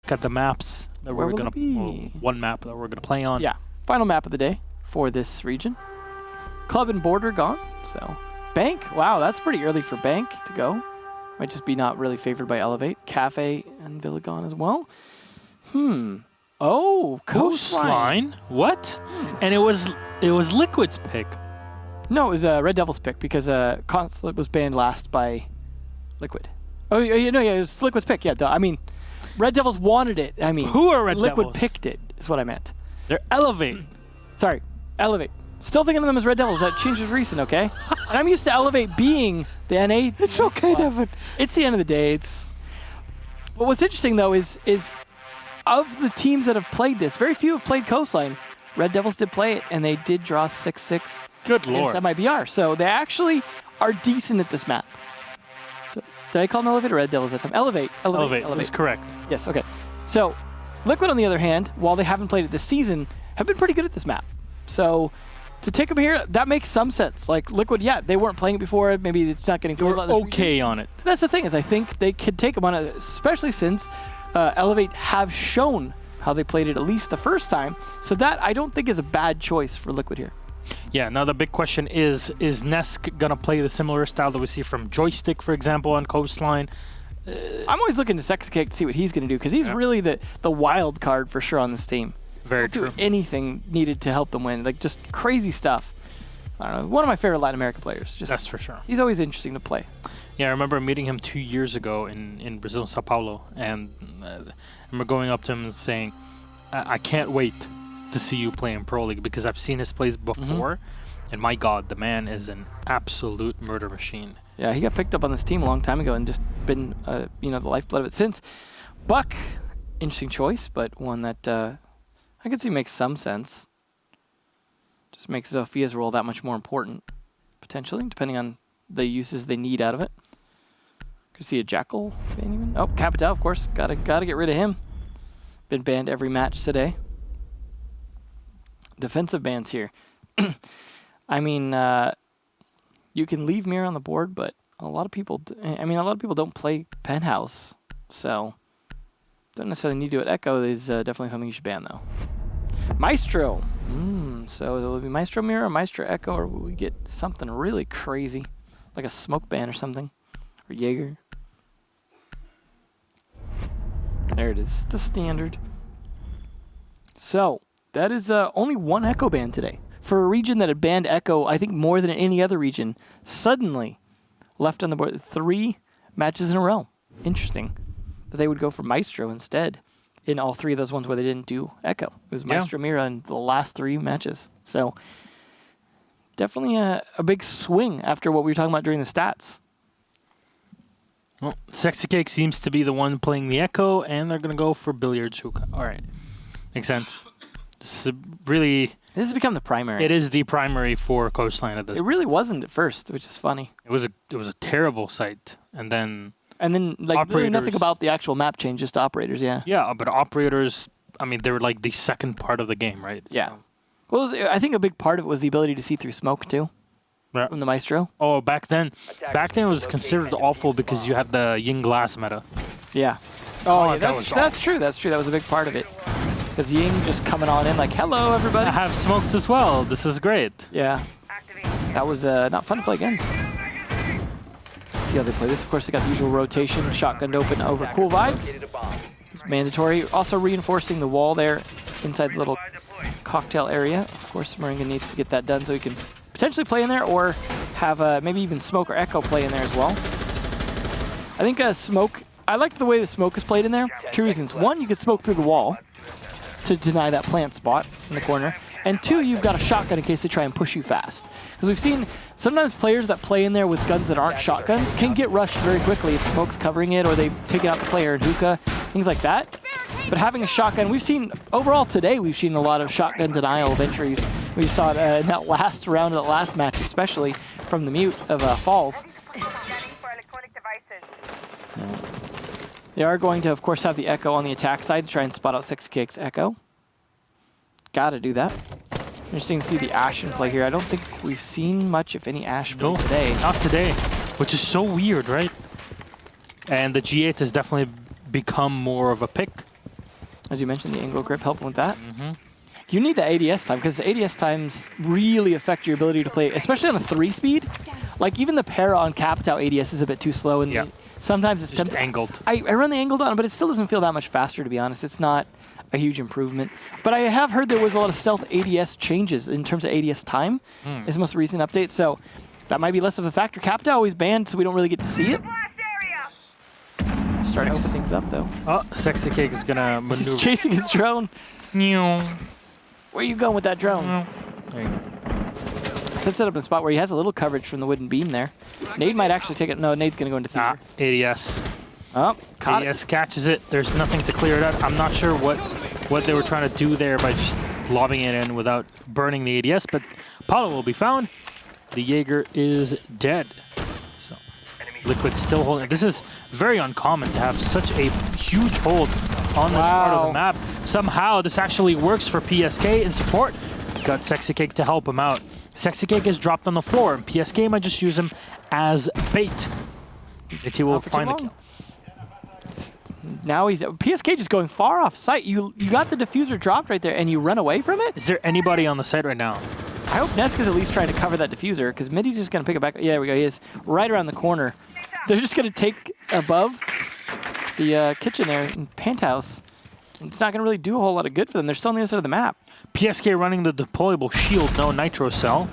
look at the maps that we're going to... one map that we're going to play on. Yeah, final map of the day for this region. Club and Border gone, so... Bank, wow, that's pretty early for Bank to go. Might just be not really favored by Elevate. Cafe and Villa gone as well. Oh, Coastline. What? And it was Liquid's pick. No, it was Red Devil's pick because Consulate was banned last by Liquid. Oh, yeah, no, yeah, it was Liquid's pick. Yeah, duh. I mean, Red Devils wanted it. I mean, who are Red Liquid Devils? picked it, is what I meant. They're Elevate. Sorry, Elevate. Still thinking of them as Red Devils. That change was recent, okay? And I'm used to Elevate being the NA. It's okay, Devin. It's the end of the day. But what's interesting, though, is of the teams that have played this, very few have played Coastline. Red Devils did play it, and they did draw 6-6 Good lord. in semi-BR. So they actually are decent at this map. So, did I call them Elevate or Red Devils that time? Elevate. That's correct. Yes, okay. So Liquid, on the other hand, while they haven't played it this season, have been pretty good at this map. So to take them here, that makes some sense. Like Liquid, yeah, they weren't playing it before. Maybe it's not getting They were okay on it. That's the thing, is I think they could take them on it, especially since Elevate have shown how they played it at least the first time. So that, I don't think, is a bad choice for Liquid here. Yeah, now the big question is Nesk going to play the similar style that we see from Joystick, for example, on Coastline? I'm always looking to Sexcake to see what he's going to do, because he's really the wild card for sure on this team. Very true. Do anything needed to help them win, like just crazy stuff. I don't know, one of my favorite Latin American players. That's for sure. He's always interesting to play. Yeah, I remember meeting him 2 years ago in Brazil, Sao Paulo, and I remember going up to him and saying, I can't wait to see you play in Pro League, because I've seen his plays before, and my God, the man is an absolute murder machine. Yeah, he got picked up on this team a long time ago and just been, the lifeblood of it since. Buck, interesting choice, but one that I could see makes some sense. Just makes Zofia's role that much more important, potentially, depending on the uses they need out of it. Could see a Jackal ban even. Oh, Capital, of course. Gotta get rid of him. Been banned every match today. Defensive bans here. I mean, you can leave Mirror on the board, but a lot of people don't play Penthouse, so don't necessarily need to do it. Echo is definitely something you should ban, though. Maestro. So it will be Maestro Mirror, Maestro Echo, or will we get something really crazy, like a smoke ban or something, or Jaeger? There it is, the standard. So that is only one Echo ban today. For a region that had banned Echo, I think more than any other region, suddenly left on the board 3 matches in a row. Interesting that they would go for Maestro instead in all 3 of those ones where they didn't do Echo. It was Maestro Mira in the last 3 matches. So definitely a big swing after what we were talking about during the stats. Well, Sexy Cake seems to be the one playing the Echo, and they're going to go for Billiards Hookah. All right. Makes sense. This has become the primary. It is the primary for Coastline at this point. It really wasn't at first, which is funny. It was a terrible sight. And then like really nothing about the actual map change, just operators, yeah. Yeah, but operators, I mean, they were like the second part of the game, right? Yeah. Well, I think a big part of it was the ability to see through smoke, too, from the Maestro. Oh, back then it was considered awful because you had the Yin Glass meta. Yeah. Oh, yeah, that's true. That's true. That was a big part of it. Because Ying just coming on in like, hello, everybody. I have smokes as well. This is great. Yeah. That was not fun to play against. See how they play this. Of course, they got the usual rotation, shotgun open over cool vibes. It's mandatory. Also reinforcing the wall there inside the little cocktail area. Of course, Moringa needs to get that done so he can potentially play in there or have maybe even Smoke or Echo play in there as well. I think Smoke, I like the way the Smoke is played in there. 2 reasons. 1, you can smoke through the wall to deny that plant spot in the corner. And 2, you've got a shotgun in case they try and push you fast. Because we've seen sometimes players that play in there with guns that aren't shotguns can get rushed very quickly if smoke's covering it or they've taken out the player in hookah, things like that. But having a shotgun, we've seen, overall today, we've seen a lot of shotgun denial of entries. We saw it in that last round of the last match, especially from the mute of Falls. They are going to, of course, have the Echo on the attack side to try and spot out 6K's Echo. Gotta do that. Interesting to see the Ash in play here. I don't think we've seen much, if any, Ash play today. Not today, which is so weird, right? And the G8 has definitely become more of a pick As you mentioned, the angle grip helping with that. Mm-hmm. You need the ADS time, because the ADS times really affect your ability to play, especially on a 3-speed. Like, even the para on Capitao ADS is a bit too slow, and sometimes it's just angled. I run the angled on, but it still doesn't feel that much faster, to be honest. It's not a huge improvement. But I have heard there was a lot of stealth ADS changes in terms of ADS time. Is the most recent update, so that might be less of a factor. Capitao always banned, so we don't really get to see it. Starting to open things up, though. Oh, Sexy Cake is going to maneuver. He's chasing his drone. Where are you going with that drone? There you go. Sets it up in a spot where he has a little coverage from the wooden beam there. Nade might actually take it. No, Nade's going to go into theater. ADS. Oh, caught ADS catches it. There's nothing to clear it out. I'm not sure what they were trying to do there by just lobbing it in without burning the ADS, but Paulo will be found. The Jaeger is dead. So Liquid still holding. This is very uncommon to have such a huge hold on this part of the map. Somehow this actually works for PSK in support. He's got Sexy Cake to help him out. Sexy Cake is dropped on the floor, and PSK might just use him as bait. It will find the kill. Now he's PSK just going far off site. You got the diffuser dropped right there, and you run away from it? Is there anybody on the site right now? I hope Neska's at least trying to cover that diffuser, because Minty's just going to pick it back. Yeah, there we go. He is right around the corner. They're just going to take above the kitchen there in Penthouse. It's not going to really do a whole lot of good for them. They're still on the other side of the map. PSK running the deployable shield, no nitro cell.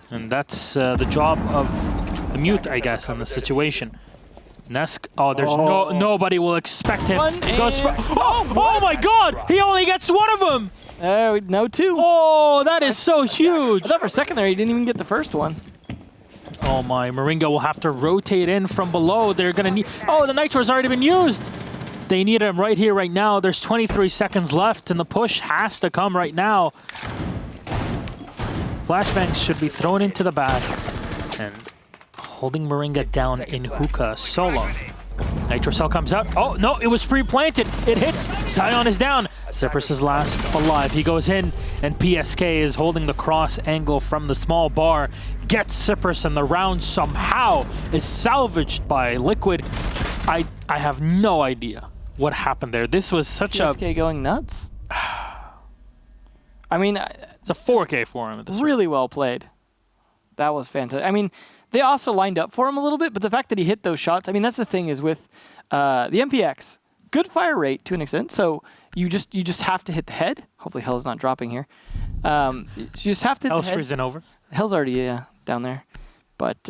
And that's the job of the mute, I guess, on the situation. Nesk, there's nobody will expect him. He goes for, oh my god! He only gets one of them! No two. Oh, that is so huge! I thought for a second there he didn't even get the first one. Oh my, Moringa will have to rotate in from below. They're gonna need, the nitro's already been used! They need him right here, right now. There's 23 seconds left, and the push has to come right now. Flashbangs should be thrown into the back. And holding Moringa down in hookah solo. Nitro Cell comes out. Oh, no, it was pre-planted. It hits. Sion is down. Cypress is last alive. He goes in, and PSK is holding the cross angle from the small bar. Gets Cypress, and the round somehow is salvaged by Liquid. I have no idea what happened there. This was such PSK going nuts. I mean, it's a 4K for him at this really well played. That was fantastic. I mean, they also lined up for him a little bit, but the fact that he hit those shots, I mean, that's the thing is with the MPX, good fire rate to an extent, so you just have to hit the head. Hopefully Hell's not dropping here. You just have to hit Hell's the head. freezing over. Hell's already down there. But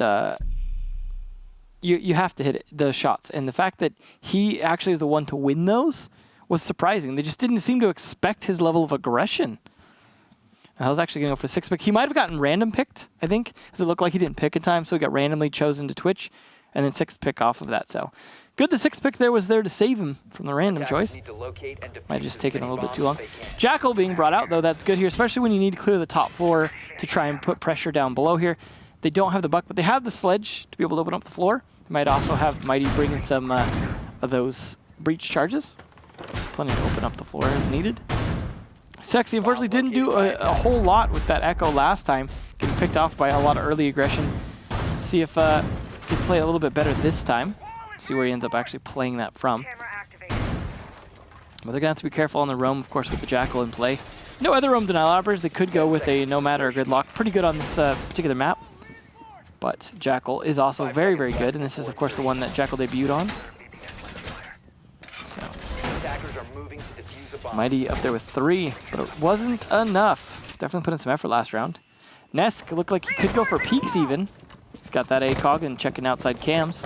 you have to hit the shots. And the fact that he actually is the one to win those was surprising. They just didn't seem to expect his level of aggression. I was actually going to go for 6 pick. He might have gotten random picked, I think, because it looked like he didn't pick in time, so he got randomly chosen to Twitch, and then 6th pick off of that. So good the 6th pick there was there to save him from the random choice. Might have just taken a little bit too long. Jackal being brought out, though, that's good here, especially when you need to clear the top floor to try and put pressure down below here. They don't have the buck, but they have the sledge to be able to open up the floor. They might also have Mighty bring in some of those breach charges. There's plenty to open up the floor as needed. Sexy, unfortunately, didn't do a whole lot with that Echo last time, getting picked off by a lot of early aggression. See if he can play a little bit better this time. See where he ends up actually playing that from. But they're going to have to be careful on the roam, of course, with the Jackal in play. No other roam denial operators. They could go with a Nomad or a Gridlock. Pretty good on this particular map. But Jackal is also very, very good, and this is, of course, the one that Jackal debuted on. So Mighty up there with 3, but it wasn't enough. Definitely put in some effort last round. Nesk looked like he could go for peaks even. He's got that ACOG and checking outside cams.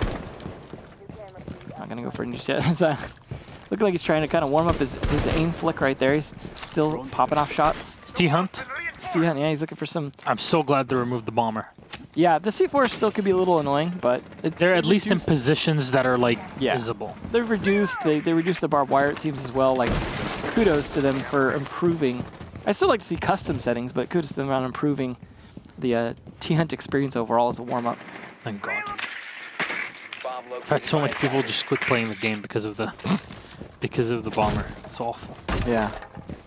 Not gonna go for it just yet. Looking like he's trying to kind of warm up his aim flick right there. He's still popping off shots. T-Hunt. T-Hunt, yeah, he's looking for some... I'm so glad they removed the bomber. Yeah, the C4 still could be a little annoying, but... They're at least in positions that are, like, visible. They've reduced, they reduced the barbed wire, it seems, as well. Like, kudos to them for improving. I still like to see custom settings, but kudos to them on improving the T-Hunt experience overall as a warm-up. Thank God. I've had so many people just quit playing the game because of the bomber. It's awful. Yeah.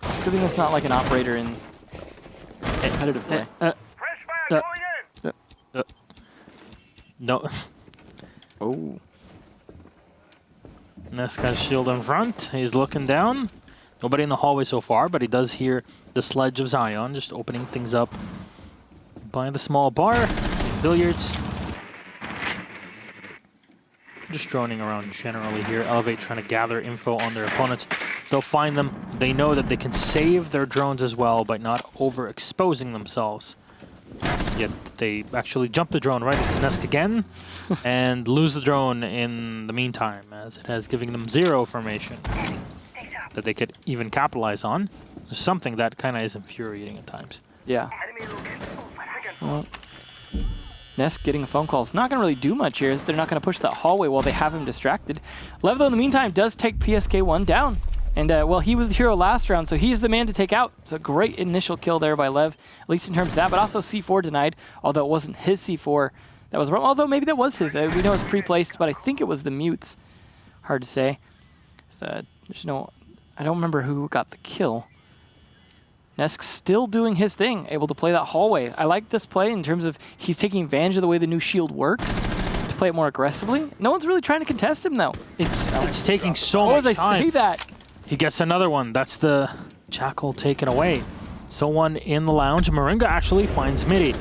It's good thing it's not like an operator in competitive play. No. Oh. Nesk has shield in front. He's looking down. Nobody in the hallway so far, but he does hear the sledge of Zion just opening things up by the small bar. Billiards. Just droning around generally here. Elevate trying to gather info on their opponents. They'll find them. They know that they can save their drones as well by not overexposing themselves. Yet they actually jump the drone right into Nesk again and lose the drone in the meantime, as it has given them 0 formation that they could even capitalize on. Something that kind of is infuriating at times. Yeah. Well, Nesk getting a phone call is not going to really do much here. They're not going to push that hallway while they have him distracted. Lev, though, in the meantime, does take PSK1 down. And, well, he was the hero last round, so he's the man to take out. It's a great initial kill there by Lev, at least in terms of that, but also C4 denied, although it wasn't his C4 that was wrong. Although maybe that was his. We know it's pre-placed, but I think it was the mutes. Hard to say. So, there's no... I don't remember who got the kill. Nesk still doing his thing, able to play that hallway. I like this play in terms of he's taking advantage of the way the new shield works to play it more aggressively. No one's really trying to contest him, though. It's taking so much time. I say that? He gets another one. That's the Jackal taken away. Someone in the lounge. Moringa actually finds Midi.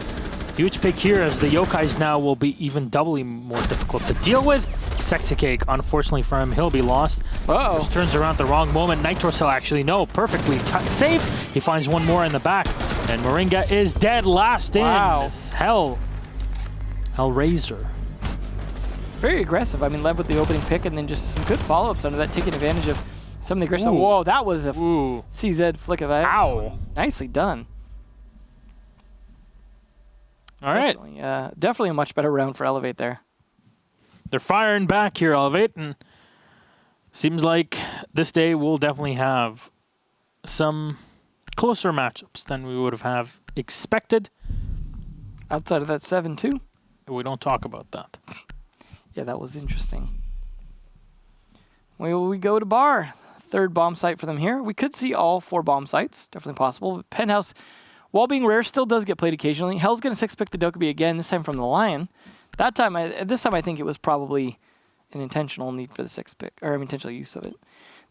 Huge pick here as the Yokais now will be even doubly more difficult to deal with. Sexy Cake, unfortunately for him, he'll be lost. Uh-oh. Just turns around at the wrong moment. Nitro Cell actually, no, perfectly safe. He finds one more in the back. And Moringa is dead last in. Wow. Hellraiser. Very aggressive. I mean, led with the opening pick and then just some good follow-ups under that, taking advantage of some of the aggression. Whoa, that was a CZ flick of eye. Ow. Nicely done. All right. Definitely a much better round for Elevate there. They're firing back here, Elevate, and seems like this day will definitely have some closer matchups than we would have expected. Outside of that 7-2. We don't talk about that. Yeah, that was interesting. We go to Bar. Third bomb site for them here. We could see all 4 bomb sites. Definitely possible. But Penthouse, while being rare, still does get played occasionally. Hell's going to 6-pick the Dokkaebi again, this time from the Lion. This time I think it was probably an intentional need for the 6-pick, or intentional use of it.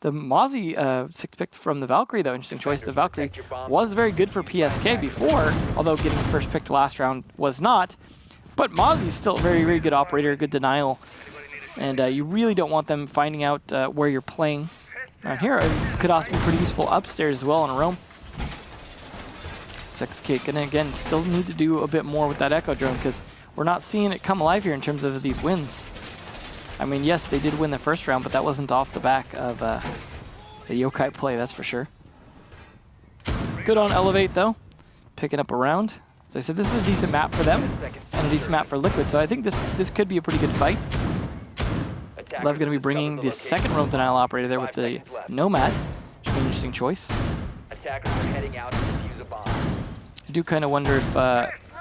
The Mozzie 6-pick from the Valkyrie, though, interesting choice. The Valkyrie was very good for PSK before, although getting first picked last round was not. But Mozzie's still a very, very good operator, good denial. And you really don't want them finding out where you're playing. Here, it could also be pretty useful upstairs as well on a roam. Sexy Cake, and again, still need to do a bit more with that Echo Drone, because we're not seeing it come alive here in terms of these wins. I mean, yes, they did win the first round, but that wasn't off the back of the Yokai play, that's for sure. Good on Elevate, though. Picking up a round. As I said, this is a decent map for them, and a decent map for Liquid, so I think this could be a pretty good fight. Lev going to be bringing the second roam denial operator there with the Nomad. Should be an interesting choice. Attackers are heading out to defuse a bomb. I do kind of wonder if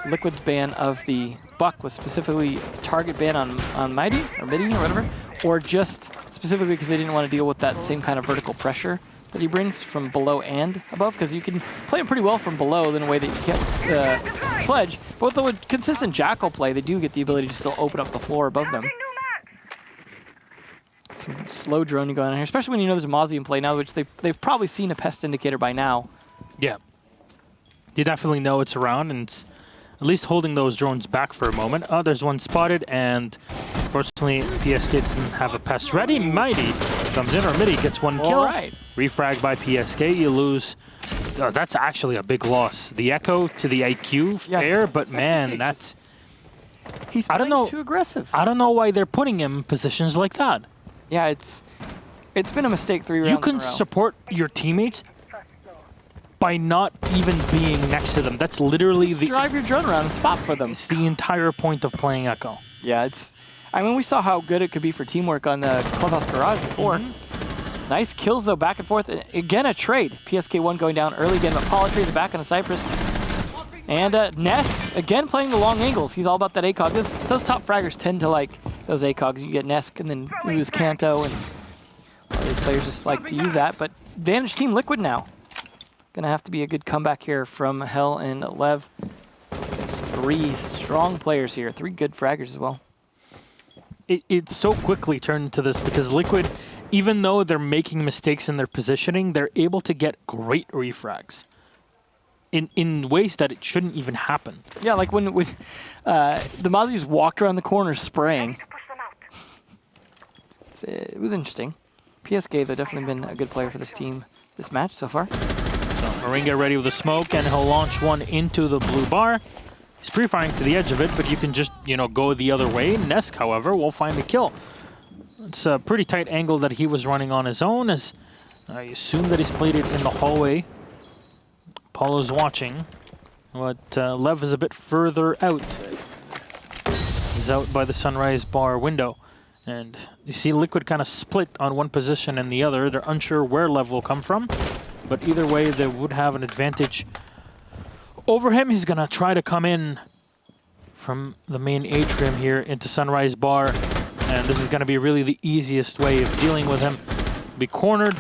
Liquid's ban of the Buck was specifically target ban on Mighty or Midi or whatever, or just specifically because they didn't want to deal with that same kind of vertical pressure that he brings from below and above, because you can play him pretty well from below in a way that you can't Sledge. But with the consistent Jackal play, they do get the ability to still open up the floor above them. Some slow droning going on here, especially when you know there's a Mozzie in play now, which they've probably seen a pest indicator by now. Yeah. You definitely know it's around, and it's at least holding those drones back for a moment. Oh, there's one spotted, and unfortunately, PSK doesn't have a pest ready. Mighty comes in, or Midi gets one kill. Right. Refrag by PSK, you lose. Oh, that's actually a big loss. The Echo to the IQ, fair, yes, but man, that's... He's playing too aggressive. I don't know why they're putting him in positions like that. Yeah, it's been a mistake 3 rounds You can in a row. support your teammates by not even being next to them. That's literally Just drive your drone around and spot for them. It's the entire point of playing Echo. Yeah, I mean, we saw how good it could be for teamwork on the Clubhouse Garage before. Nice kills, though, back and forth. Again, a trade. PSK1 going down early again, but Polytree in the back on a Cypress. And Nesk, again, playing the long angles. He's all about that ACOG. Those top fraggers tend to like those ACOGs. You get Nesk, and then you lose Kanto, and all these players just like to use that. But advantage Team Liquid now. Gonna have to be a good comeback here from Hell and Lev. There's 3 strong players here. 3 good fraggers as well. it so quickly turned into this because Liquid, even though they're making mistakes in their positioning, they're able to get great refrags in ways that it shouldn't even happen. Yeah, like when the Mozzie just walked around the corner spraying. It was interesting. PSK, though, definitely been a good player for this team this match so far. So Moringa ready with the smoke, and he'll launch one into the blue bar. He's pre-firing to the edge of it, but you can just, go the other way. Nesk, however, will find a kill. It's a pretty tight angle that he was running on his own, as I assume that he's played it in the hallway. Paulo's watching, but Lev is a bit further out. He's out by the Sunrise Bar window. And you see Liquid kind of split on one position and the other. They're unsure where Lev will come from, but either way, they would have an advantage over him. He's going to try to come in from the main atrium here into Sunrise Bar, and this is going to be really the easiest way of dealing with him. Be cornered.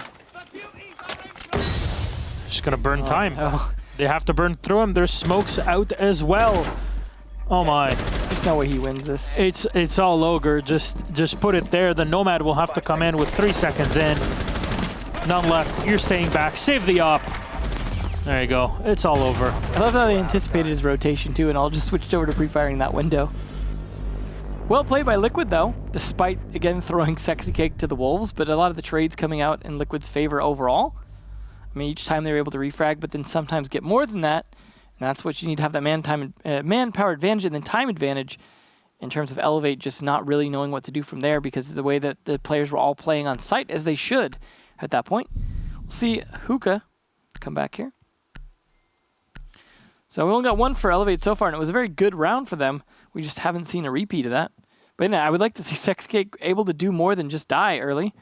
Just going to burn time. No. They have to burn through him. There's smokes out as well. Oh my. There's no way he wins this. It's all ogre. Just put it there. The Nomad will have to come in with 3 seconds in. None left. You're staying back. Save the op. There you go. It's all over. I love how they anticipated his rotation too, and all just switched over to pre-firing that window. Well played by Liquid though, despite again throwing Sexy Cake to the Wolves, but a lot of the trades coming out in Liquid's favor overall. I mean, each time they were able to refrag, but then sometimes get more than that. And that's what you need to have, that manpower advantage and then time advantage in terms of Elevate just not really knowing what to do from there because of the way that the players were all playing on site as they should at that point. We'll see Hookah come back here. So we only got one for Elevate so far, and it was a very good round for them. We just haven't seen a repeat of that. But I would like to see Sex Cake able to do more than just die early.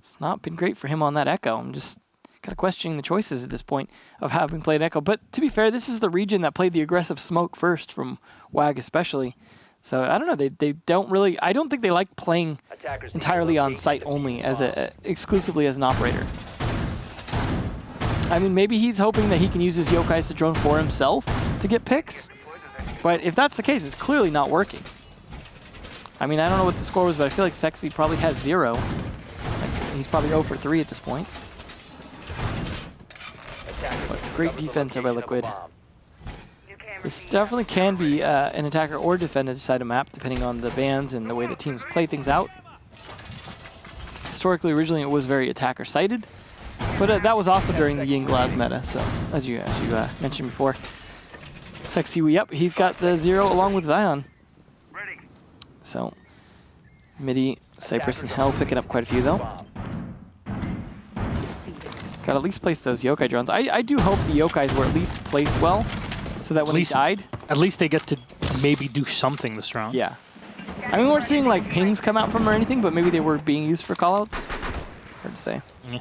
It's not been great for him on that Echo. I'm just kind of questioning the choices at this point of having played Echo. But to be fair, this is the region that played the aggressive smoke first from WAG especially. So I don't know, they don't really, I don't think they like playing entirely on site only as exclusively as an operator. I mean, maybe he's hoping that he can use his yokais to drone for himself to get picks. But if that's the case, it's clearly not working. I mean, I don't know what the score was, but I feel like Sexy probably has 0. Like, he's probably 0 for 3 at this point. But great defense there by Liquid. This definitely can be an attacker or defender side of map, depending on the bans and the way the teams play things out. Historically, originally, it was very attacker-sided, but that was also during the Yinglas meta, so as you mentioned before. Sexy, yep, he's got the 0 along with Zion. So, Midi, Cypress, and Hell picking up quite a few, though. Got to at least place those yokai drones. I do hope the yokais were at least placed well, so that when he died... At least they get to maybe do something this round. Yeah. I mean, we weren't seeing like pings come out from or anything, but maybe they were being used for callouts. Hard to say. Yeah.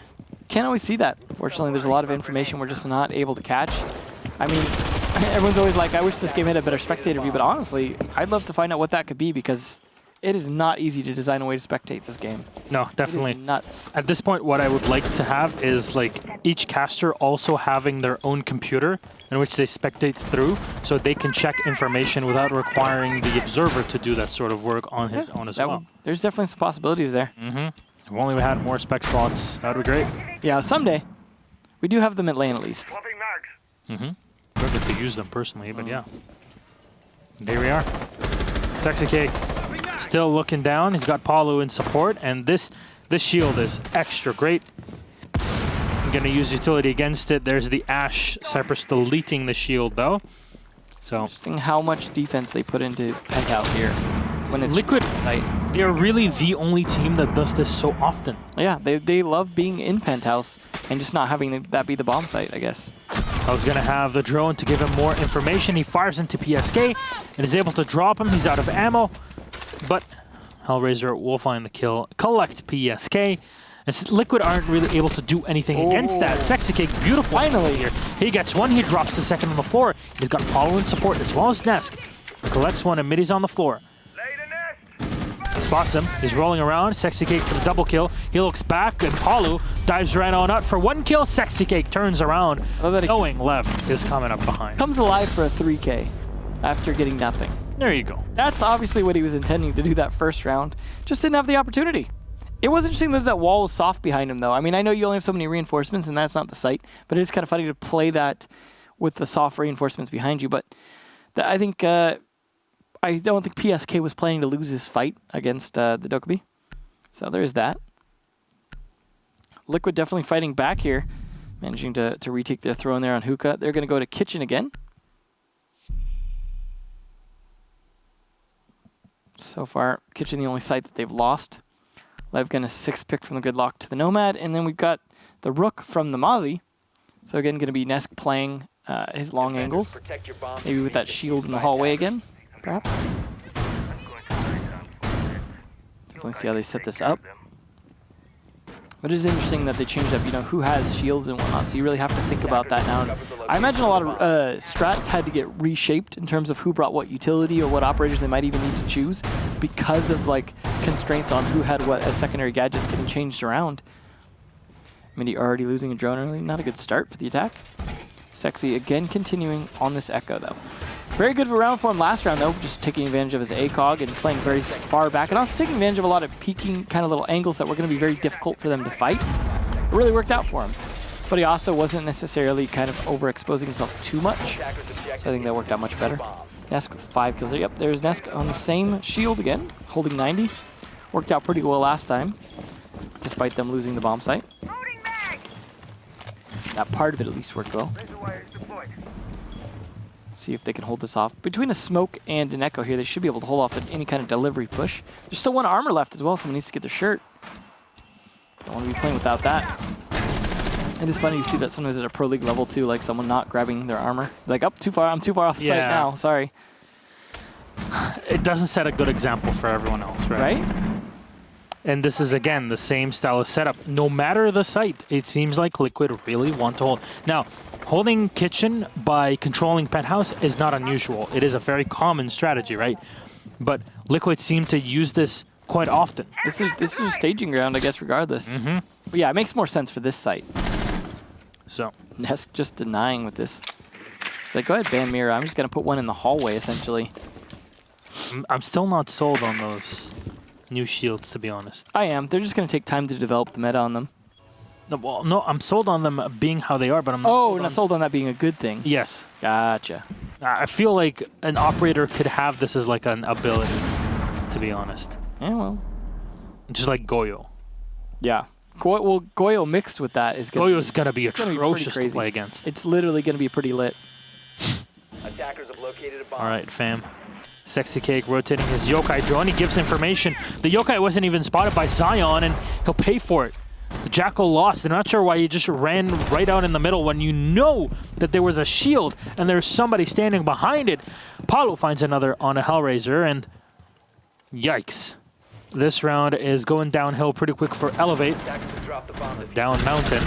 Can't always see that. Unfortunately, there's a lot of information we're just not able to catch. I mean, everyone's always like, I wish this game had a better spectator view, but honestly, I'd love to find out what that could be because it is not easy to design a way to spectate this game. No, definitely. It is nuts. At this point, what I would like to have is like each caster also having their own computer in which they spectate through so they can check information without requiring the observer to do that sort of work on his own as well. There's definitely some possibilities there. If only we had more spec slots, that would be great. Yeah, someday. We do have them at lane at least. Never get to use them personally, but yeah. There we are. Sexy Cake still looking down. He's got Paulo in support, and this shield is extra great. I'm going to use utility against it. There's the Ash. Cypress deleting the shield, though. So it's interesting how much defense they put into Penthouse here. When it's Liquid, they're really the only team that does this so often. Yeah, they love being in Penthouse and just not having that be the bomb site, I guess. I was going to have the drone to give him more information. He fires into PSK and is able to drop him. He's out of ammo, but Hellraiser will find the kill, collect PSK. And Liquid aren't really able to do anything against that. Sexy Cake, beautiful. Finally here. He gets one, he drops the second on the floor. He's got Paulo in support as well as Nesk. Collects one and Midi's on the floor. Spots him. He's rolling around. Sexy Cake for the double kill. He looks back, and Paulo dives right on up for 1 kill. Sexy Cake turns around, knowing Lev is coming up behind. Comes alive for a 3K after getting nothing. There you go. That's obviously what he was intending to do that first round. Just didn't have the opportunity. It was interesting that that wall was soft behind him, though. I mean, I know you only have so many reinforcements, and that's not the site, but it is kind of funny to play that with the soft reinforcements behind you. But I think I don't think PSK was planning to lose his fight against the Dokkaebi. So there's that. Liquid definitely fighting back here, managing to retake their throw in there on Hookah. They're going to go to Kitchen again. So far, Kitchen the only site that they've lost. Lev going to 6th pick from the good lock to the Nomad, and then we've got the Rook from the Mozzie. So again, going to be Nesk playing his long angles, maybe with that shield in the hallway again, perhaps. Definitely see how they set this up. But it is interesting that they changed up, you know, who has shields and whatnot, so you really have to think about that now. And I imagine a lot of strats had to get reshaped in terms of who brought what utility or what operators they might even need to choose because of, like, constraints on who had what as secondary gadgets getting changed around. Midi already losing a drone early. Not a good start for the attack. Sexy again continuing on this Echo, though. Very good for round form last round, though, just taking advantage of his ACOG and playing very far back, and also taking advantage of a lot of peeking kind of little angles that were going to be very difficult for them to fight. It really worked out for him. But he also wasn't necessarily kind of overexposing himself too much, so I think that worked out much better. Nesk with 5 kills there. Yep, there's Nesk on the same shield again, holding 90. Worked out pretty well last time, despite them losing the bomb site. That part of it at least worked well. See if they can hold this off. Between a smoke and an Echo here, they should be able to hold off any kind of delivery push. There's still 1 armor left as well. Someone needs to get their shirt. Don't want to be playing without that. It is funny to see that sometimes at a Pro League level too, like someone not grabbing their armor. Like, oh, too far. I'm too far off the site now. Sorry. It doesn't set a good example for everyone else, right? Right? And this is, again, the same style of setup. No matter the site, it seems like Liquid really want to hold. Now, holding Kitchen by controlling Penthouse is not unusual. It is a very common strategy, right? But Liquid seem to use this quite often. This is a staging ground, I guess, regardless. Mm-hmm. But yeah, it makes more sense for this site. So Nesk just denying with this. It's like, go ahead, ban Mira. I'm just going to put one in the hallway, essentially. I'm still not sold on those new shields, to be honest. I am. They're just going to take time to develop the meta on them. No, well, no, I'm sold on them being how they are, but I'm not Oh, not sold on that being a good thing. Yes. Gotcha. I feel like an operator could have this as like an ability, to be honest. Yeah, well. Just like Goyo. Yeah. Well, Goyo mixed with that is going Goyo's going to be atrocious to play against. It's literally going to be pretty lit. Attackers have located a bomb. All right, fam. Sexy Cake rotating his Yokai drone. He gives information. The Yokai wasn't even spotted by Zion, and he'll pay for it. The Jackal lost. I'm not sure why he just ran right out in the middle when you know that there was a shield and there's somebody standing behind it. Paulo finds another on a Hellraiser, and yikes. This round is going downhill pretty quick for Elevate. Down mountain.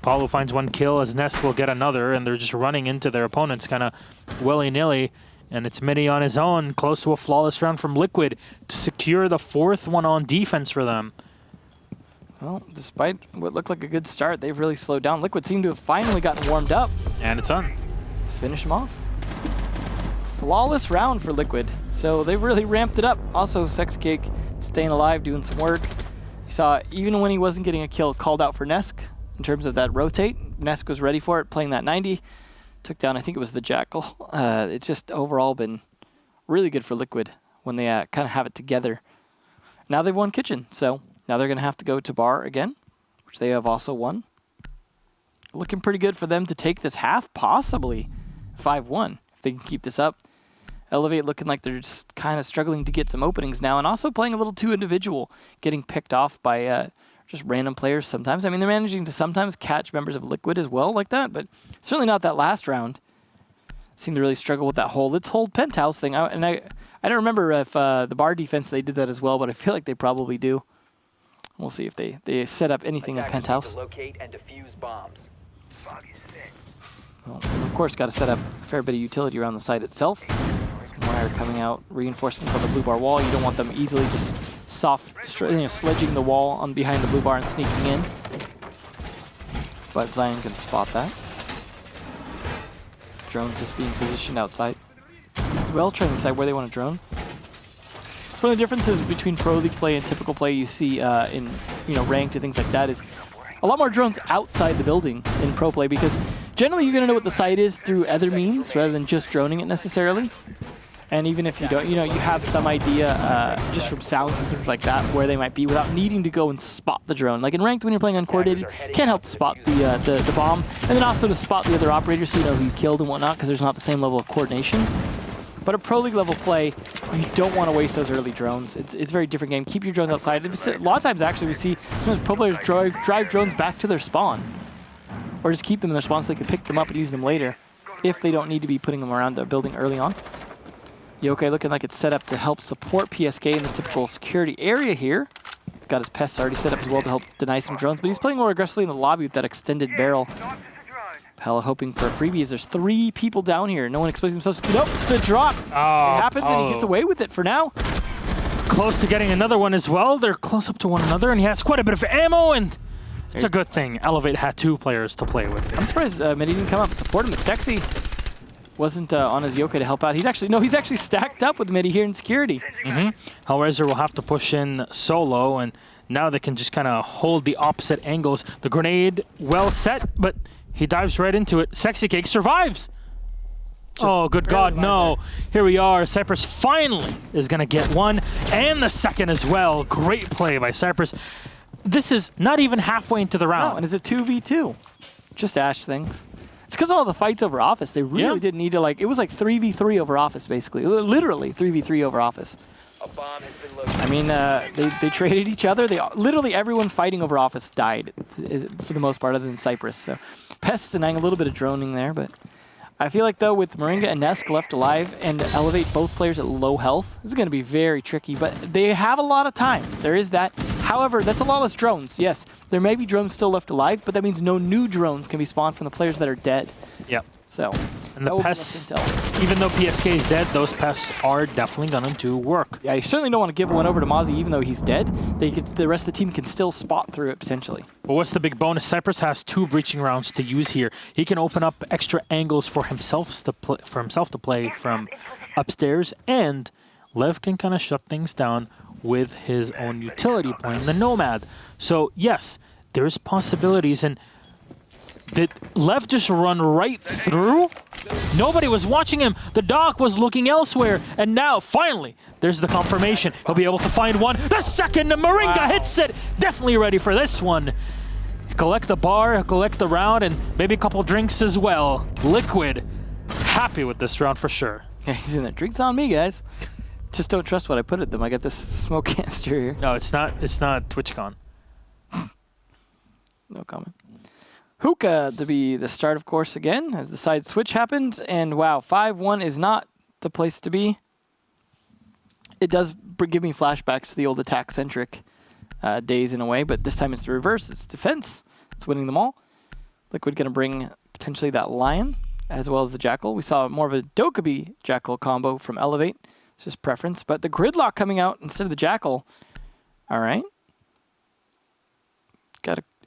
Paulo finds 1 kill as Nesk will get another, and they're just running into their opponents kind of willy-nilly. And it's Midi on his own, close to a flawless round from Liquid to secure the 4th one on defense for them. Well, despite what looked like a good start, they've really slowed down. Liquid seem to have finally gotten warmed up. And it's on. Finish them off. Flawless round for Liquid. So they've really ramped it up. Also, Sex Cake staying alive, doing some work. You saw, even when he wasn't getting a kill, called out for Nesk in terms of that rotate. Nesk was ready for it, playing that 90. Took down, I think it was the Jackal. It's just overall been really good for Liquid when they kind of have it together. Now they've won Kitchen, so now they're going to have to go to Bar again, which they have also won. Looking pretty good for them to take this half, possibly 5-1, if they can keep this up. Elevate looking like they're just kind of struggling to get some openings now, and also playing a little too individual, getting picked off by just random players sometimes. I mean, they're managing to sometimes catch members of Liquid as well like that, but certainly not that last round. Seemed to really struggle with that whole let's hold Penthouse thing. I don't remember if the Bar defense, they did that as well, but I feel like they probably do. We'll see if they set up anything in Penthouse. Locate and defuse bombs. Well, of course, got to set up a fair bit of utility around the site itself. Some wire coming out, reinforcements on the blue bar wall. You don't want them easily just sledging the wall on behind the blue bar and sneaking in. But Zion can spot that. Drones just being positioned outside. It's well, trying to decide where they want to drone. One of the differences between Pro League play and typical play you see in ranked and things like that is a lot more drones outside the building in Pro play, because generally you're going to know what the site is through other means rather than just droning it necessarily. And even if you don't, you have some idea just from sounds and things like that where they might be without needing to go and spot the drone. Like in ranked, when you're playing uncoordinated, can't help to spot the bomb, and then also to spot the other operators so you know who you killed and whatnot, because there's not the same level of coordination. But a Pro League level play, you don't want to waste those early drones. It's a very different game. Keep your drones outside. A lot of times, actually, we see sometimes pro players drive drones back to their spawn, or just keep them in their spawn so they can pick them up and use them later if they don't need to be putting them around the building early on. Yokai looking like it's set up to help support PSK in the typical security area here. He's got his pests already set up as well to help deny some drones, but he's playing more aggressively in the lobby with that extended barrel. Pella hoping for a freebie as there's 3 people down here. No one explains themselves. Nope, the drop. It happens and he gets away with it for now. Close to getting another one as well. They're close up to one another, and he has quite a bit of ammo, and it's a good thing Elevate had 2 players to play with. I'm surprised Midi didn't come up and support him. It's Sexy wasn't on his Yokai to help out. He's actually stacked up with Midi here in security. Hellraiser will have to push in solo, and now they can just kind of hold the opposite angles. The grenade well set, but he dives right into it. Sexy Cake survives. Oh, good God, no. Here we are. Cypress finally is going to get one, and the second as well. Great play by Cypress. This is not even halfway into the round. No, and it's a 2v2. Just Ash things. It's because of all the fights over Office. They really didn't need to, it was like 3v3 over Office, basically. Literally 3v3 over Office. A bomb has been located. I mean, they traded each other. Literally everyone fighting over Office died, for the most part, other than Cypress. So Pests denying a little bit of droning there, but I feel like, though, with Moringa and Nesk left alive and Elevate both players at low health, this is going to be very tricky, but they have a lot of time. There is that. However, that's a lot less drones. Yes, there may be drones still left alive, but that means no new drones can be spawned from the players that are dead. Yep. So, and the pests, even though PSK is dead, those pests are definitely going to work. Yeah, you certainly don't want to give one over to Mozzie, even though he's dead. The rest of the team can still spot through it, potentially. But what's the big bonus? Cypress has 2 breaching rounds to use here. He can open up extra angles for himself to play from upstairs, and Lev can kind of shut things down with his own utility playing the Nomad. So, yes, there's possibilities, and did Lev just run right through? Nobody was watching him. The Doc was looking elsewhere. And now, finally, there's the confirmation. He'll be able to find one. The second, Moringa hits it. Definitely ready for this one. Collect the bar, collect the round, and maybe a couple drinks as well. Liquid, happy with this round for sure. Yeah, he's in there. Drinks on me, guys. Just don't trust what I put at them. I got this smoke canister here. No, it's not TwitchCon. No comment. Hookah to be the start, of course, again, as the side switch happens. And wow, 5-1 is not the place to be. It does give me flashbacks to the old attack-centric days in a way, but this time it's the reverse. It's defense. It's winning them all. Liquid going to bring potentially that Lion as well as the Jackal. We saw more of a Dokkaebi Jackal combo from Elevate. It's just preference. But the Gridlock coming out instead of the Jackal. All right.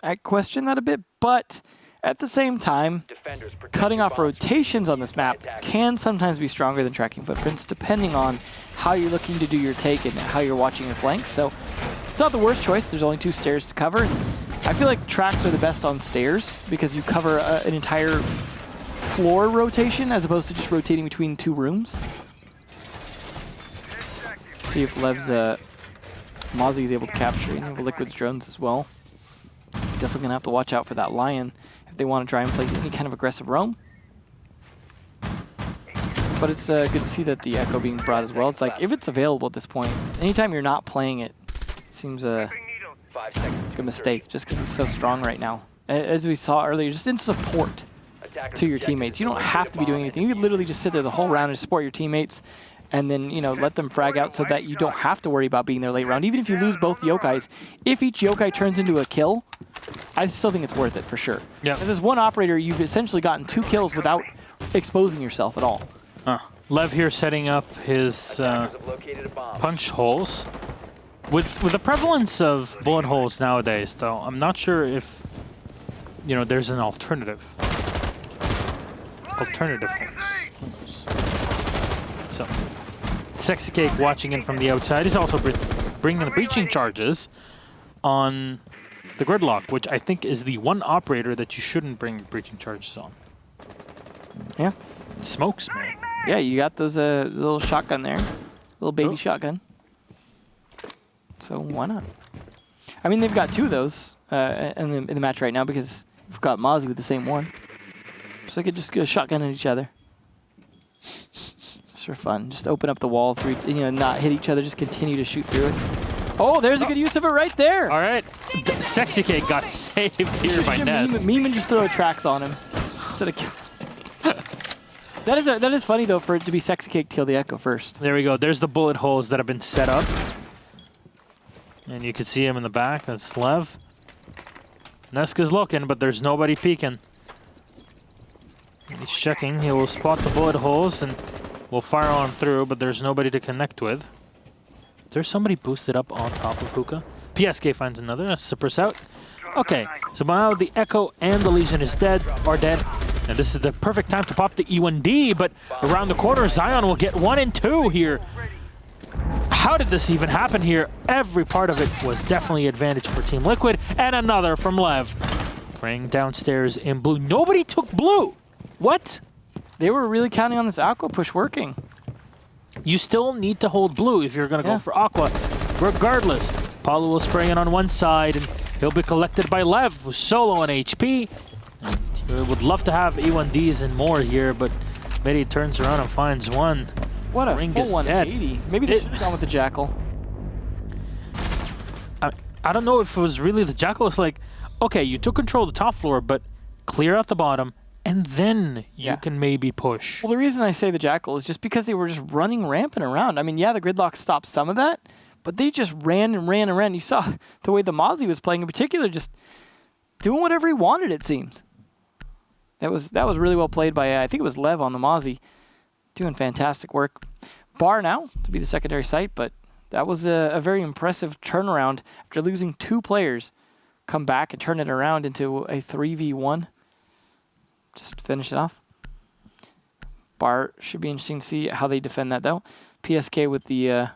I question that a bit, but at the same time, cutting off rotations on this map can sometimes be stronger than tracking footprints, depending on how you're looking to do your take and how you're watching your flanks. So it's not the worst choice. There's only 2 stairs to cover. I feel like tracks are the best on stairs because you cover an entire floor rotation as opposed to just rotating between 2 rooms. See if Lev's Mozzie is able to capture any of the Liquid's drones as well. Definitely going to have to watch out for that Lion if they want to try and play any kind of aggressive roam. But it's good to see that the Echo being brought as well. It's like, if it's available at this point, anytime you're not playing it, seems a good mistake, just because it's so strong right now. As we saw earlier, just in support to your teammates. You don't have to be doing anything. You could literally just sit there the whole round and support your teammates, and then, let them frag out so that you don't have to worry about being there late round. Even if you lose both Yokais, if each Yokai turns into a kill, I still think it's worth it for sure. Yeah. Because as one operator, you've essentially gotten 2 kills without exposing yourself at all. Lev here setting up his punch holes. With the prevalence of bullet holes nowadays, though, I'm not sure if there's an alternative. Alternative holes. So, Sexy Cake watching in from the outside. He's also bringing the breaching charges on the Gridlock, which I think is the one operator that you shouldn't bring breaching charges on. Yeah. Smokes, man. Yeah, you got those little shotgun there. Little baby shotgun. So why not? I mean, they've got 2 of those in the match right now because we've got Mozzie with the same one. So they could just go shotgun at each other. Just for fun. Just open up the wall, not hit each other, just continue to shoot through it. Oh, there's a good use of it right there. All right. Sexy Cake got saved here by Ness. Meme and just throw a Trax on him. Instead of that is funny, though, for it to be Sexy Cake kill the Echo first. There we go. There's the bullet holes that have been set up. And you can see him in the back. That's Lev. Neska's looking, but there's nobody peeking. He's checking. He will spot the bullet holes and will fire on through, but there's nobody to connect with. There's somebody boosted up on top of Hookah. PSK finds another. Suppress out. Okay, so now the Echo and the Legion are dead. And this is the perfect time to pop the E1D, but around the corner, Zion will get 1 and 2 here. How did this even happen here? Every part of it was definitely advantage for Team Liquid. And another from Lev. Fraying downstairs in blue. Nobody took blue. What? They were really counting on this Aqua push working. You still need to hold blue if you're going to go for Aqua. Regardless, Paulo will spray in on one side, and he'll be collected by Lev, who's solo on HP. And would love to have E1Ds and more here, but Midi turns around and finds one. What a Ring full is 180. dead. Maybe they should have gone with the Jackal. I don't know if it was really the Jackal. It's like, okay, you took control of the top floor, but clear out the bottom, and then you can maybe push. Well, the reason I say the Jackal is just because they were just running rampant around. I mean, yeah, the Gridlock stopped some of that, but they just ran and ran and ran. You saw the way the Mozzie was playing in particular, just doing whatever he wanted, it seems. That was really well played by, I think it was Lev on the Mozzie, doing fantastic work. Bar now to be the secondary site, but that was a very impressive turnaround after losing 2 players. Come back and turn it around into a 3v1. Just to finish it off. Bar should be interesting to see how they defend that, though. PSK with the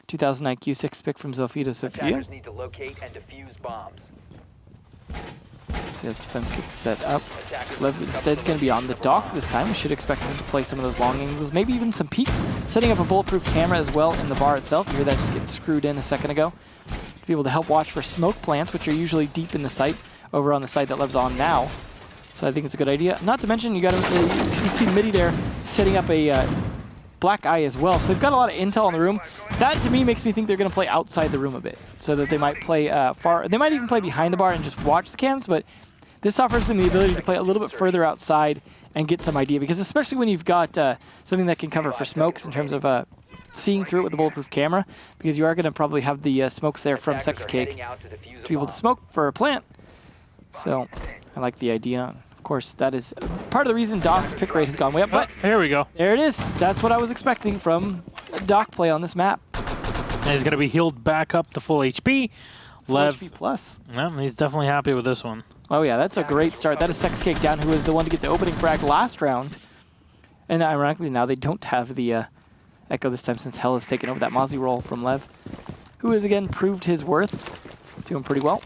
2000 IQ 6th pick from Zofito Sofia. Attackers need to locate and defuse bombs. See as defense gets set up. Lev instead going to be on the dock this time. We should expect him to play some of those long angles, maybe even some peeks. Setting up a bulletproof camera as well in the bar itself. You hear that just getting screwed in a second ago. To be able to help watch for smoke plants, which are usually deep in the site, over on the side that Lev's on now. So I think it's a good idea. Not to mention, you see Midi there setting up a Black Eye as well. So they've got a lot of intel in the room. That, to me, makes me think they're going to play outside the room a bit. So that they might play far. They might even play behind the bar and just watch the cams, but this offers them the ability to play a little bit further outside and get some idea. Because especially when you've got something that can cover for smokes in terms of seeing through it with the bulletproof camera, because you are going to probably have the smokes there from Sex Cake to be able to smoke for a plant. So I like the idea. Of course, that is part of the reason Doc's pick rate has gone way up. But here we go. There it is. That's what I was expecting from Doc play on this map. And he's going to be healed back up to full HP. Full Lev, HP plus. Yeah, he's definitely happy with this one. Oh yeah, that's a great start. That is Sex Cake down, who was the one to get the opening frag last round. And ironically, now they don't have the Echo this time since Hell has taken over that Mozzie role from Lev, who has again proved his worth. Doing pretty well.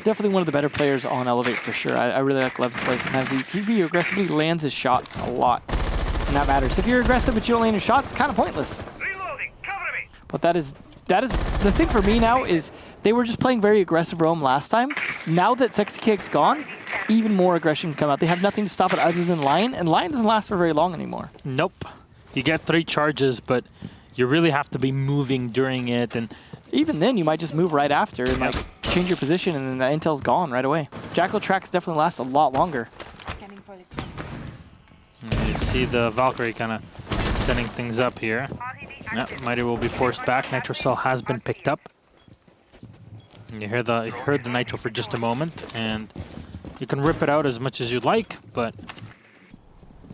Definitely one of the better players on Elevate for sure. I really like Lev's play. Sometimes he can be aggressive, but he lands his shots a lot. And that matters. If you're aggressive but you don't land your shots, it's kind of pointless. Reloading. Cover me. But that is the thing for me now is they were just playing very aggressive roam last time. Now that Sexy Cake's gone, even more aggression can come out. They have nothing to stop it other than Lion, and Lion doesn't last for very long anymore. Nope. You get 3 charges, but you really have to be moving during it. And even then, you might just move right after and like change your position, and then the intel's gone right away. Jackal tracks definitely last a lot longer. And you see the Valkyrie kind of setting things up here. Yep, Mighty will be forced back. Nitro Cell has been picked up. And you heard the Nitro for just a moment, and you can rip it out as much as you'd like, but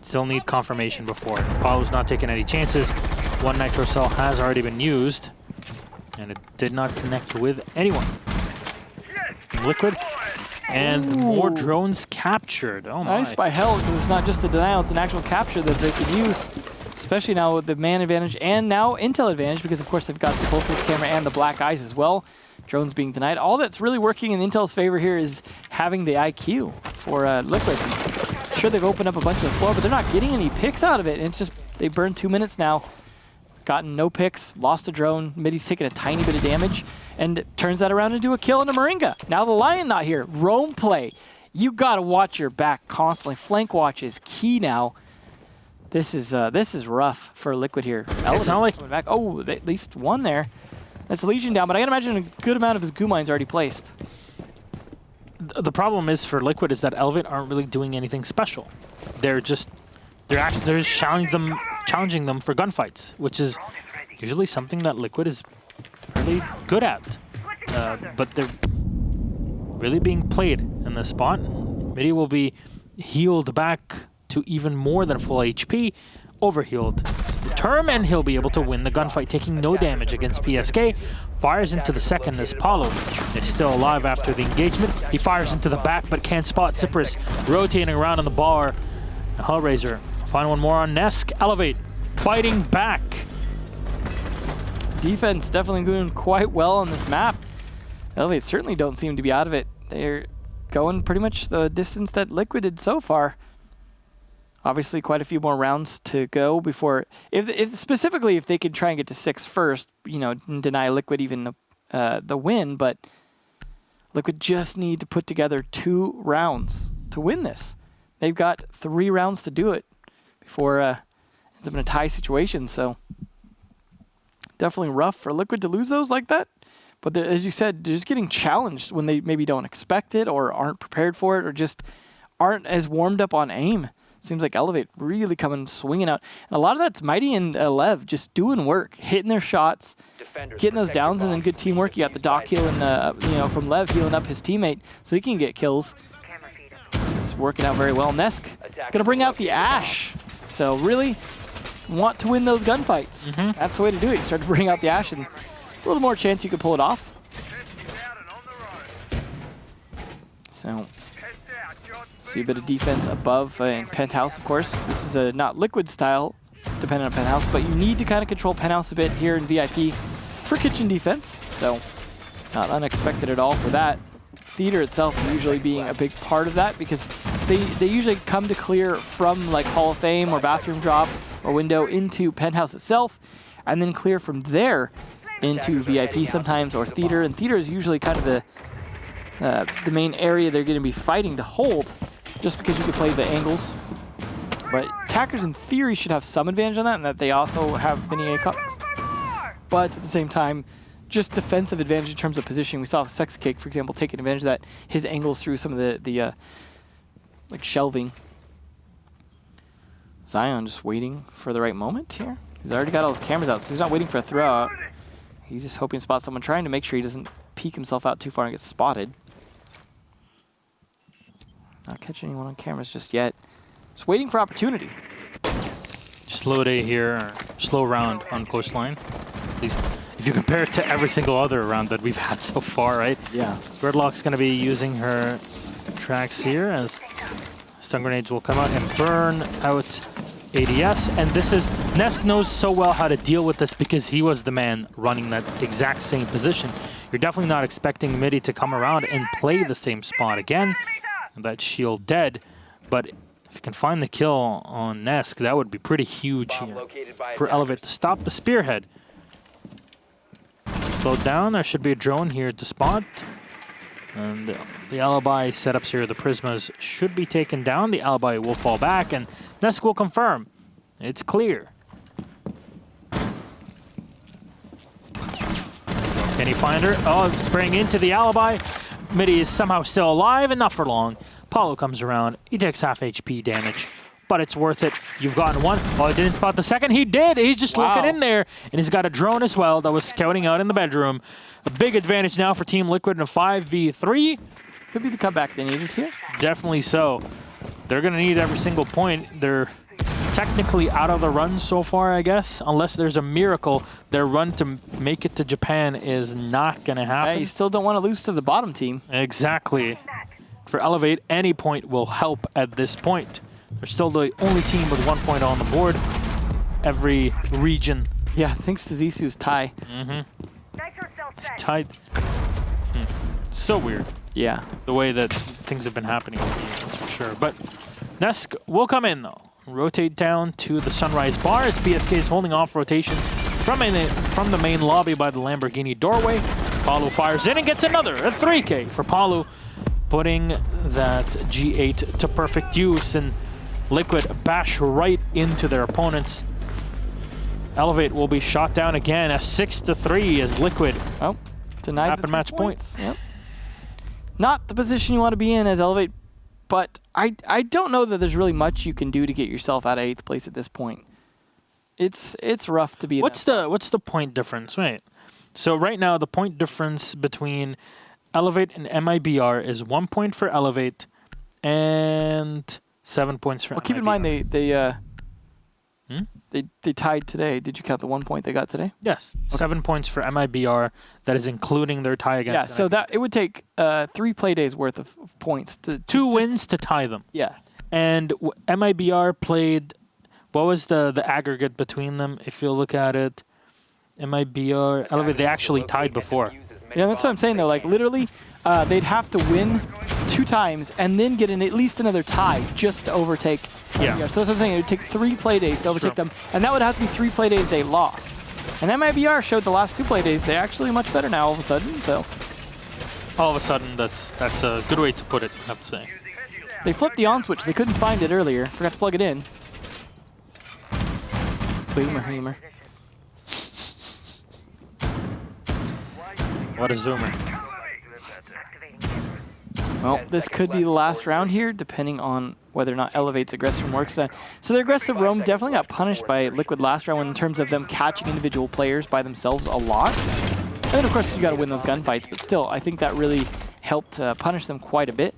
still need confirmation before. Apollo's not taking any chances. 1 Nitro Cell has already been used, and it did not connect with anyone. Liquid, and more drones captured. Oh my. Nice by Hell, because it's not just a denial, it's an actual capture that they can use. especially now with the man advantage and now intel advantage, because of course they've got the both with camera and the black eyes as well. Drones being denied. All that's really working in Intel's favor here is having the IQ for Liquid. Sure, they've opened up a bunch of the floor, but they're not getting any picks out of it. And it's just, they burned 2 minutes now. Gotten no picks, lost a drone. Midi's taking a tiny bit of damage, and turns that around into a kill and a Moringa. Now the Lion not here. Roam play. You gotta watch your back constantly. Flank watch is key now. This is rough for Liquid here. It's not like back. Oh, at least one there. That's Legion down, but I gotta imagine a good amount of his goo mine's already placed. the problem is for Liquid is that Elevate aren't really doing anything special. They're just challenging them for gunfights, which is usually something that Liquid is fairly good at. But they're really being played in this spot. Midi will be healed back to even more than full HP, overhealed to the term, and he'll be able to win the gunfight, taking no damage against PSK. Fires into the second as Paulo is still alive after the engagement. He fires into the back, but can't spot Cypress rotating around on the bar. Hellraiser, find one more on Nesk. Elevate, fighting back. Defense definitely doing quite well on this map. Elevate certainly don't seem to be out of it. They're going pretty much the distance that Liquid did so far. Obviously, quite a few more rounds to go before, specifically if they could try and get to 6 first, you know, deny Liquid even the win. But Liquid just need to put together 2 rounds to win this. They've got 3 rounds to do it before it ends up in a tie situation. So definitely rough for Liquid to lose those like that. But as you said, they're just getting challenged when they maybe don't expect it or aren't prepared for it or just aren't as warmed up on aim. Seems like Elevate really coming swinging out. And a lot of that's Mighty and Lev just doing work, hitting their shots, getting those downs, and then good teamwork. You got the dock heal and from Lev healing up his teammate so he can get kills. It's working out very well. Nesk gonna bring out the Ash. So really want to win those gunfights. That's the way to do it. You start to bring out the Ash and a little more chance you could pull it off. So see a bit of defense above in Penthouse, of course. This is a not Liquid style, depending on Penthouse, but you need to kind of control Penthouse a bit here in VIP for kitchen defense. So not unexpected at all for that. Theater itself usually being a big part of that because they usually come to clear from like Hall of Fame or bathroom drop or window into Penthouse itself, and then clear from there into VIP sometimes or Theater. And Theater is usually kind of the main area they're going to be fighting to hold, just because you can play the angles. But attackers in theory should have some advantage on that, and that they also have many ACOGs. But at the same time, just defensive advantage in terms of positioning. We saw Sex Cake, for example, taking advantage of that, his angles through some of the like shelving. Zion just waiting for the right moment here. He's already got all his cameras out, so he's not waiting for a throw out. He's just hoping to spot someone, trying to make sure he doesn't peek himself out too far and get spotted. Not catching anyone on cameras just yet. Just waiting for opportunity. Slow day here, or slow round on Coastline. At least if you compare it to every single other round that we've had so far, right? Yeah. Gridlock's going to be using her tracks here as stun grenades will come out and burn out ADS. And this is, Nesk knows so well how to deal with this because he was the man running that exact same position. You're definitely not expecting Midi to come around and play the same spot again. That shield dead, but if you can find the kill on Nesk, that would be pretty huge here for Elevate to stop the spearhead. Slowed down, there should be a drone here to spot. And the alibi setups here, the Prismas should be taken down. The alibi will fall back, and Nesk will confirm. It's clear. Can he find her? Oh, spraying into the alibi. Midi is somehow still alive, and not for long. Paulo comes around. He takes half HP damage, but it's worth it. You've gotten one. Oh, he didn't spot the second. He did. He's just looking in there, and he's got a drone as well that was scouting out in the bedroom. A big advantage now for Team Liquid in a 5v3. Could be the comeback they needed here. Definitely so. They're going to need every single point. They're technically out of the run so far, I guess. Unless there's a miracle, their run to make it to Japan is not going to happen. Yeah, you still don't want to lose to the bottom team. Exactly. For Elevate, any point will help at this point. They're still the only team with 1 point on the board. every region. Yeah, thanks to Zisu's tie. Tied. So weird. Yeah. The way that things have been happening, that's for sure. But Nesk will come in, though. Rotate down to the Sunrise Bar as PSK is holding off rotations from the main lobby by the Lamborghini doorway. Palu fires in and gets another, a 3K for Palu, putting that G8 to perfect use, and Liquid bash right into their opponents. Elevate will be shot down again, a 6-3 as Liquid denied map the and match 3 points. Yep. Not the position you want to be in as Elevate, but I don't know that there's really much you can do to get yourself out of 8th place at this point. It's rough to be. What's the point difference? Right. So right now the point difference between Elevate and MIBR is 1 point for Elevate and 7 points for. Well, keep in mind they tied today. Did you count the 1 point they got today? Yes, okay. 7 points for MIBR. That is including their tie against. Yeah, so that it would take 3 play days worth of points to 2 wins to tie them. Yeah, and MIBR played. What was the aggregate between them? If you look at it, MIBR, Elevate, they actually tied before. Yeah, that's what I'm saying though. Like literally, they'd have to win 2 times and then get at least another tie just to overtake. Yeah. MIBR. So that's what I'm saying. It would take 3 play days to overtake them, and that would have to be 3 play days they lost. And MIBR showed the last 2 play days they're actually much better now all of a sudden. So all of a sudden, that's a good way to put it, I have to say. They flipped the on switch. They couldn't find it earlier. Forgot to plug it in. Boomer. What a zoomer. Well, this could be the last round here, depending on whether or not Elevate's aggressive roam works. So their aggressive roam definitely got punished by Liquid last round in terms of them catching individual players by themselves a lot. And then, of course, you got to win those gunfights. But still, I think that really helped punish them quite a bit.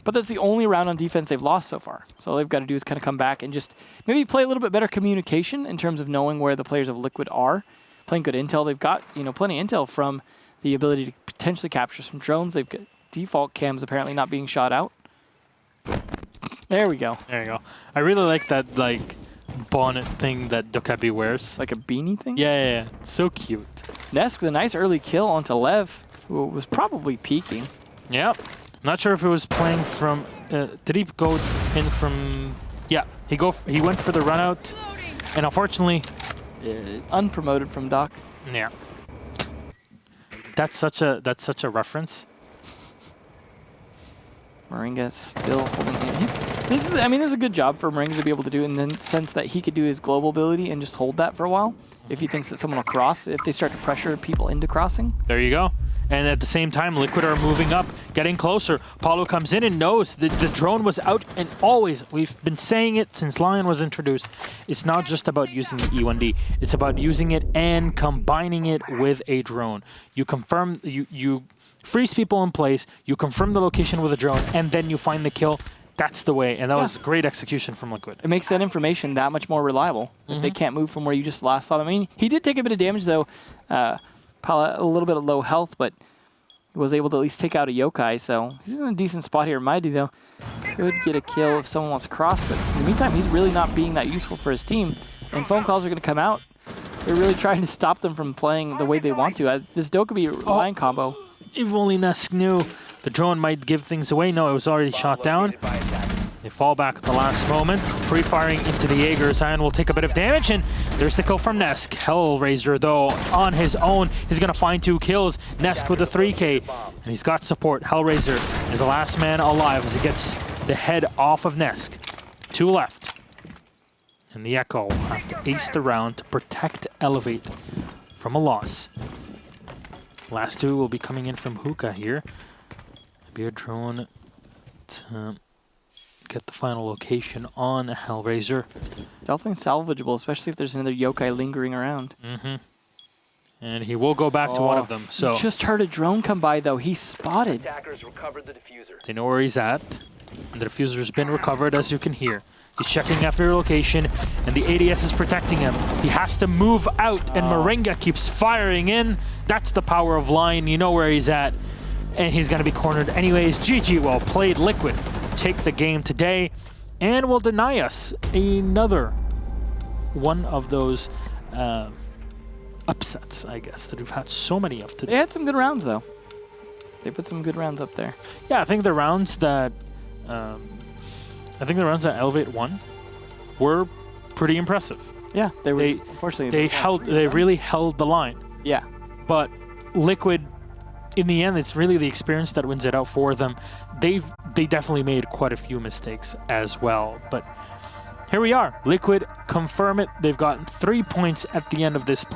But that's the only round on defense they've lost so far. So all they've got to do is kind of come back and just maybe play a little bit better communication in terms of knowing where the players of Liquid are. Playing good intel. They've got, plenty of intel from the ability to potentially capture some drones. They've got default cams apparently not being shot out. There we go. There you go. I really like that bonnet thing that Dokebi wears. Like a beanie thing? Yeah. It's so cute. Nesk with a nice early kill onto Lev, who was probably peeking. Yep. I'm not sure if it was playing from. Did he go in from? Yeah, he went for the run out, and unfortunately, it's unpromoted from Doc. Yeah. That's such a reference. Moringa still holding in. This is a good job for Moringa to be able to do in the sense that he could do his global ability and just hold that for a while if he thinks that someone will cross, if they start to pressure people into crossing. There you go. And at the same time, Liquid are moving up, getting closer. Paulo comes in and knows that the drone was out, and always, we've been saying it since Lion was introduced, it's not just about using the E1D, it's about using it and combining it with a drone. You confirm, you freeze people in place, you confirm the location with a drone, and then you find the kill. That's the way, and that was great execution from Liquid. It makes that information that much more reliable if they can't move from where you just last saw them. I mean, he did take a bit of damage, though. A little bit of low health, but was able to at least take out a yokai, so he's in a decent spot here. Mighty, though, could get a kill if someone wants to cross, but in the meantime, he's really not being that useful for his team, and phone calls are going to come out. They're really trying to stop them from playing the way they want to. This Dokkaebi line combo. If only Nesk knew the drone might give things away. No, it was already shot down. They fall back at the last moment. Pre-firing into the Jaeger. Zion will take a bit of damage, and there's the kill from Nesk. Hellraiser, though, on his own, he's going to find 2 kills. Nesk with the 3K, and he's got support. Hellraiser is the last man alive as he gets the head off of Nesk. 2 left. And the Echo will have to ace the round to protect Elevate from a loss. Last 2 will be coming in from Hookah here. Maybe a drone to get the final location on Hellraiser. Definitely salvageable, especially if there's another yokai lingering around. And he will go back to one of them. So just heard a drone come by, though. He's spotted. Attackers recovered the diffuser. They know where he's at. And the diffuser's been recovered, as you can hear. He's checking after your location, and the ADS is protecting him. He has to move out, and Moringa keeps firing in. That's the power of Lion. You know where he's at. And he's going to be cornered anyways. GG, well played. Liquid take the game today and will deny us another one of those upsets, I guess, that we've had so many of today. They had some good rounds, though. They put some good rounds up there. Yeah, I think the rounds that Elevate won were pretty impressive. Yeah, they were. Unfortunately, They really held the line. Yeah. But Liquid, in the end, it's really the experience that wins it out for them. They definitely made quite a few mistakes as well. But here we are. Liquid confirm it. They've gotten 3 points at the end of this